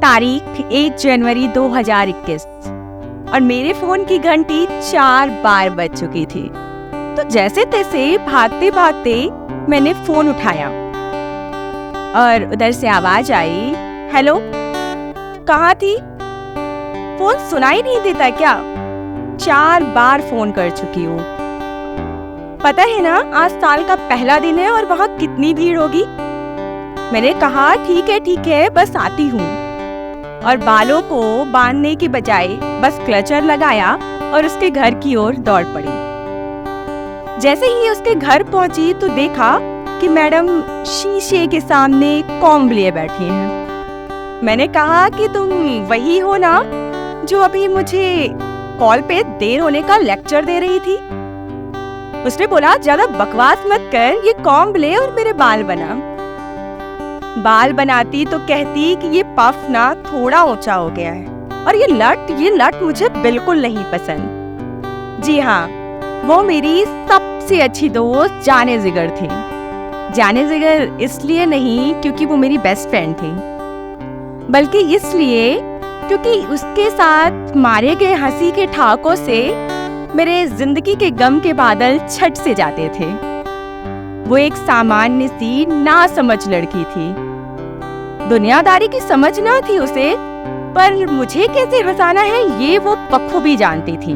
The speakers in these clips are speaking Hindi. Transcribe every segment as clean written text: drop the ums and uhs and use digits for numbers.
तारीख 1 जनवरी 2021 और मेरे फोन की घंटी 4 बार बज चुकी थी। तो जैसे तैसे भागते भागते मैंने फोन उठाया और उधर से आवाज आई, हेलो, कहाँ थी? फोन सुनाई नहीं देता क्या? 4 बार फोन कर चुकी हूँ। पता है ना, आज साल का पहला दिन है और वहाँ कितनी भीड़ होगी। मैंने कहा ठीक है, बस आती हूँ, और बालों को बांधने की बजाय बस क्लचर लगाया और उसके घर की ओर दौड़ पड़ी। जैसे ही उसके घर पहुंची तो देखा कि मैडम शीशे के सामने कॉम्ब लिए बैठी हैं। मैंने कहा कि तुम वही हो ना जो अभी मुझे कॉल पे देर होने का लेक्चर दे रही थी? उसने बोला, ज्यादा बकवास मत कर, ये कॉम्ब ले और मेरे बाल बना। बाल बनाती तो कहती कि ये पफ ना थोड़ा ऊंचा हो गया है, और ये लट मुझे बिल्कुल नहीं पसंद। जी हाँ, वो मेरी सबसे अच्छी दोस्त जाने जिगर थी। जाने जिगर इसलिए नहीं क्योंकि वो मेरी बेस्ट फ्रेंड थी, बल्कि इसलिए क्योंकि उसके साथ मारे गए हंसी के ठहाकों से मेरे जिंदगी के गम के बादल छट से जाते थे। वो एक सामान्य सी नासमझ लड़की थी। दुनियादारी की समझ ना थी उसे, पर मुझे कैसे हंसाना है ये वो बखूबी जानती थी।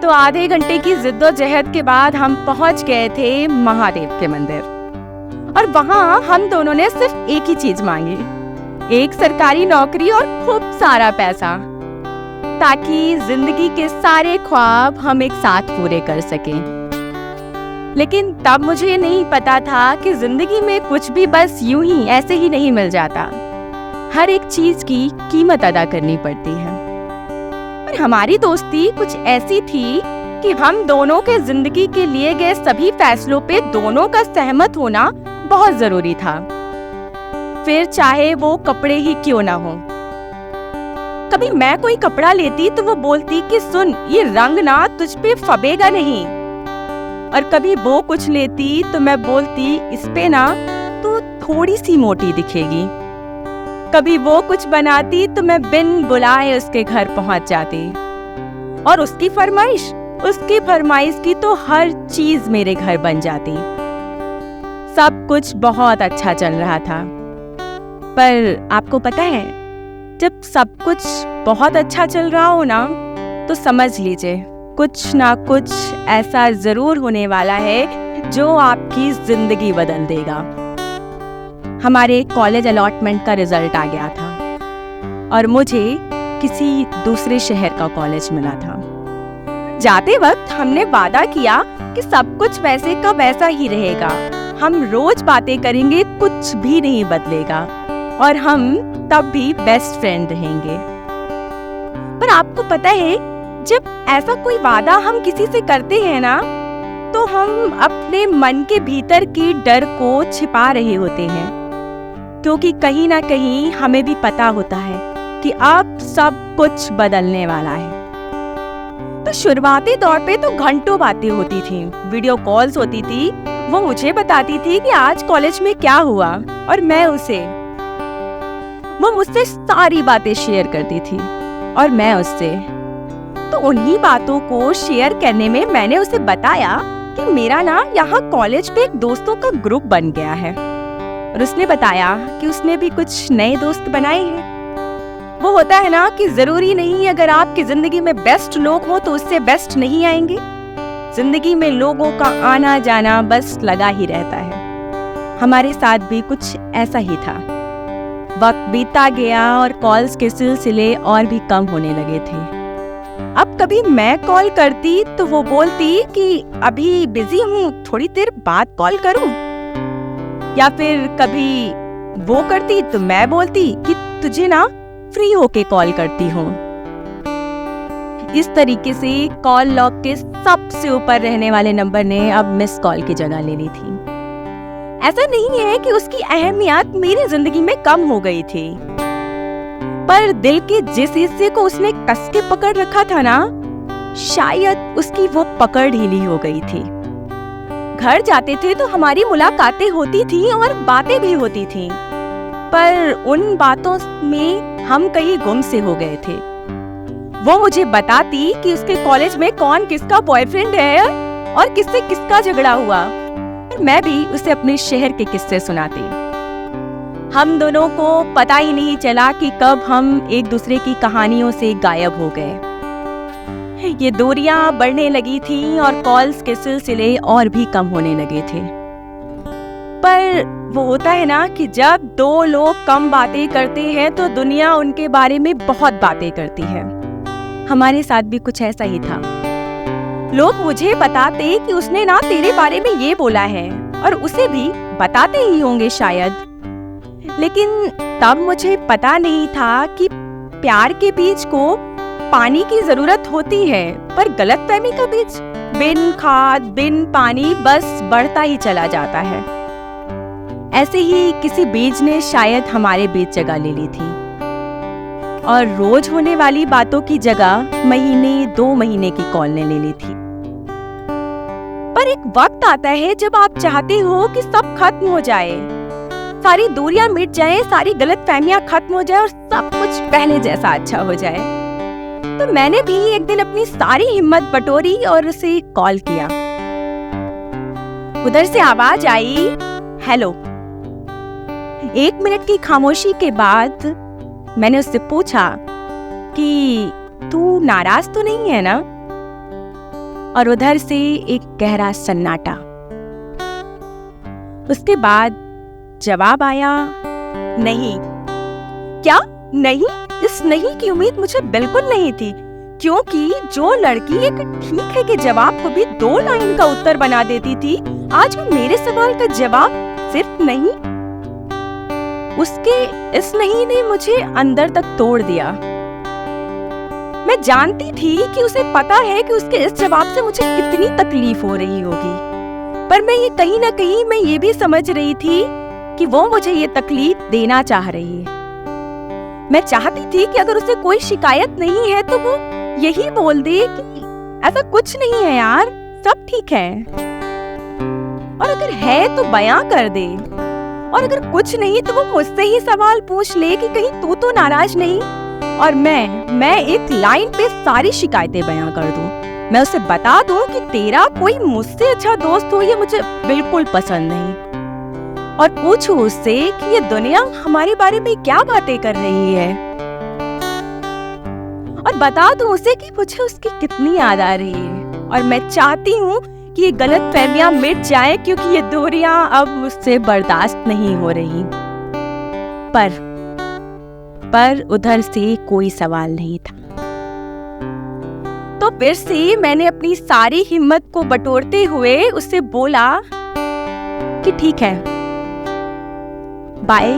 तो आधे घंटे की जिद्दोजहद के बाद हम पहुंच गए थे महादेव के मंदिर, और वहां हम दोनों ने सिर्फ एक ही चीज मांगी, एक सरकारी नौकरी और खूब सारा पैसा, ताकि जिंदगी के सारे ख्वाब हम एक साथ पूरे कर सकें। लेकिन तब मुझे नहीं पता था कि जिंदगी में कुछ भी बस यूं ही ऐसे ही नहीं मिल जाता। हर एक चीज की कीमत अदा करनी पड़ती है। और हमारी दोस्ती कुछ ऐसी थी कि हम दोनों के जिंदगी के लिए गए सभी फैसलों पे दोनों का सहमत होना बहुत जरूरी था, फिर चाहे वो कपड़े ही क्यों ना हो। कभी मैं कोई कपड़ा लेती तो वो बोलती कि सुन, ये रंग ना तुझ पे फबेगा नहीं, और कभी वो कुछ लेती तो मैं बोलती इस पे ना तो थोड़ी सी मोटी दिखेगी। कभी वो कुछ बनाती तो मैं बिन बुलाए उसके घर पहुंच जाती, और उसकी फरमाइश की तो हर चीज मेरे घर बन जाती। सब कुछ बहुत अच्छा चल रहा था, पर आपको पता है, जब सब कुछ बहुत अच्छा चल रहा हो ना, तो समझ लीजिए कुछ ना कुछ ऐसा जरूर होने वाला है जो आपकी जिंदगी बदल देगा। हमारे कॉलेज अलॉटमेंट का रिजल्ट आ गया था और मुझे किसी दूसरे शहर का कॉलेज मिला था। जाते वक्त हमने वादा किया कि सब कुछ वैसे का वैसा ही रहेगा, हम रोज बातें करेंगे, कुछ भी नहीं बदलेगा, और हम तब भी बेस्ट फ्रेंड रहेंगे। पर आपको पता है, जब ऐसा कोई वादा हम किसी से करते हैं ना, तो हम अपने मन के भीतर की डर को छिपा रहे होते हैं, क्योंकि कहीं ना कहीं हमें भी पता होता है कि अब सब कुछ बदलने वाला है। तो शुरुआती दौर पे तो घंटों बातें होती थी, वीडियो कॉल्स होती थी। वो मुझे बताती थी कि आज कॉलेज में क्या हुआ, और मैं वो मुझसे सारी बातें शेयर करती थी और मैं उससे। तो उन्हीं बातों को शेयर करने में मैंने उसे बताया कि मेरा ना यहाँ कॉलेज पे एक दोस्तों का ग्रुप बन गया है, और उसने बताया कि उसने भी कुछ नए दोस्त बनाए हैं। वो होता है ना कि जरूरी नहीं अगर आपकी जिंदगी में बेस्ट लोग हो तो उससे बेस्ट नहीं आएंगे। जिंदगी में लोगों का आना जाना बस लगा ही रहता है। हमारे साथ भी कुछ ऐसा ही था। वक्त बीतता गया और कॉल्स के सिलसिले और भी कम होने लगे थे। अब कभी मैं कॉल करती तो वो बोलती कि अभी बिजी हूँ, थोड़ी देर बाद कॉल करूँ, या फिर कभी वो करती तो मैं बोलती कि तुझे ना फ्री होके कॉल करती हूँ। इस तरीके से कॉल लॉग के सबसे ऊपर रहने वाले नंबर ने अब मिस कॉल की जगह ले ली थी। ऐसा नहीं है कि उसकी अहमियत मेरी जिंदगी में कम हो गई थी, पर दिल के जिस हिस्से को उसने कस के पकड़ रखा था ना, शायद उसकी वो पकड़ ढीली हो गई थी। घर जाते थे तो हमारी मुलाकातें होती थी और बातें भी होती थी, पर उन बातों में हम कहीं गुम से हो गए थे। वो मुझे बताती कि उसके कॉलेज में कौन किसका बॉयफ्रेंड है और किससे किसका झगड़ा हुआ, और मैं भी उसे अपने शहर के किस्से सुनाती। हम दोनों को पता ही नहीं चला कि कब हम एक दूसरे की कहानियों से गायब हो गए। ये दूरियां बढ़ने लगी थी और कॉल्स के सिलसिले और भी कम होने लगे थे। पर वो होता है ना कि जब दो लोग कम बातें करते हैं तो दुनिया उनके बारे में बहुत बातें करती है। हमारे साथ भी कुछ ऐसा ही था। लोग मुझे बताते कि उसने ना तेरे बारे में ये बोला है, और उसे भी बताते ही होंगे शायद। लेकिन तब मुझे पता नहीं था कि प्यार के बीज को पानी की जरूरत होती है, पर गलतफहमी का बीज बिन खाद बिन पानी बस बढ़ता ही चला जाता है। ऐसे ही किसी बीज ने शायद हमारे बीच जगह ले ली थी, और रोज होने वाली बातों की जगह महीने 2 महीने की कॉल ने ले ली थी। पर एक वक्त आता है जब आप चाहते हो कि सब खत्म हो जाए, सारी दूरियां मिट जाएं, सारी गलतफहमियां खत्म हो जाए और सब कुछ पहले जैसा अच्छा हो जाए। तो मैंने भी एक दिन अपनी सारी हिम्मत बटोरी और उसे कॉल किया। उधर से आवाज आई, हेलो। 1 मिनट की खामोशी के बाद मैंने उससे पूछा कि तू नाराज तो नहीं है ना? और उधर से एक गहरा सन्नाटा। उसके बाद जवाब आया, नहीं। क्या नहीं? इस नहीं की उम्मीद मुझे बिल्कुल नहीं थी, क्योंकि जो लड़की एक ठीक है के जवाब को भी 2 लाइन का उत्तर बना देती थी, आज वो मेरे सवाल का जवाब सिर्फ नहीं। उसके इस नहीं ने मुझे अंदर तक तोड़ दिया। मैं जानती थी कि उसे पता है कि उसके इस जवाब से मुझे कितनी तकलीफ हो रही होगी, पर मैं ये कहीं ना कहीं मैं ये भी समझ रही थी कि वो मुझे ये तकलीफ देना चाह रही है। मैं चाहती थी कि अगर उसे कोई शिकायत नहीं है तो वो यही बोल दे कि ऐसा कुछ नहीं है यार, सब ठीक है। और अगर है तो बयां कर दे, और अगर कुछ नहीं तो वो मुझसे ही सवाल पूछ ले कि कहीं तू तो नाराज नहीं, और मैं एक लाइन पे सारी शिकायतें बयां कर दूं। मैं उसे बता दूं कि तेरा कोई मुझसे अच्छा दोस्त हो ये मुझे बिल्कुल पसंद नहीं, और पूछूं उससे कि ये दुनिया हमारे बारे में क्या बातें कर रही है, और बता दूं उसे कि मुझे उसकी कितनी याद आ रही है, और मैं चाहती हूँ कि ये गलतफहमियां मिट जाए, क्योंकि ये दूरियां अब मुझसे बर्दाश्त नहीं हो रही। पर उधर से कोई सवाल नहीं था। तो फिर से मैंने अपनी सारी हिम्मत को बटोरते हुए उससे बोला कि ठीक है, बाय,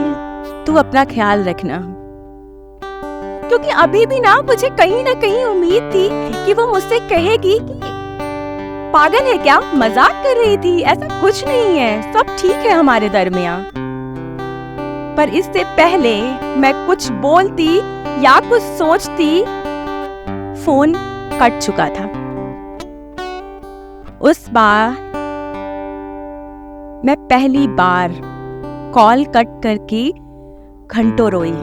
तू अपना ख्याल रखना। क्योंकि अभी भी ना मुझे कहीं ना कहीं उम्मीद थी कि वो मुझसे कहेगी कि पागल है क्या, मजाक कर रही थी, ऐसा कुछ नहीं है, सब ठीक है हमारे दरमियां। पर इससे पहले मैं कुछ बोलती या कुछ सोचती, फोन कट चुका था। उस बार मैं पहली बार कॉल कट करके घंटों रोई।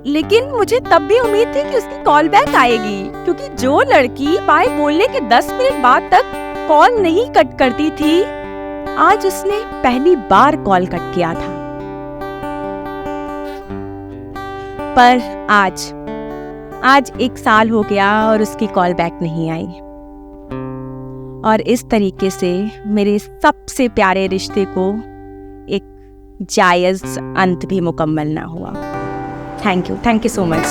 लेकिन मुझे तब भी उम्मीद थी कि उसकी कॉल बैक आएगी, क्योंकि जो लड़की बाय बोलने के 10 मिनट बाद तक कॉल नहीं कट करती थी, आज उसने पहली बार कॉल कट किया था। पर आज 1 साल हो गया और उसकी कॉल बैक नहीं आई, और इस तरीके से मेरे सबसे प्यारे रिश्ते को एक जायज अंत भी मुकम्मल ना हुआ। Thank you so much.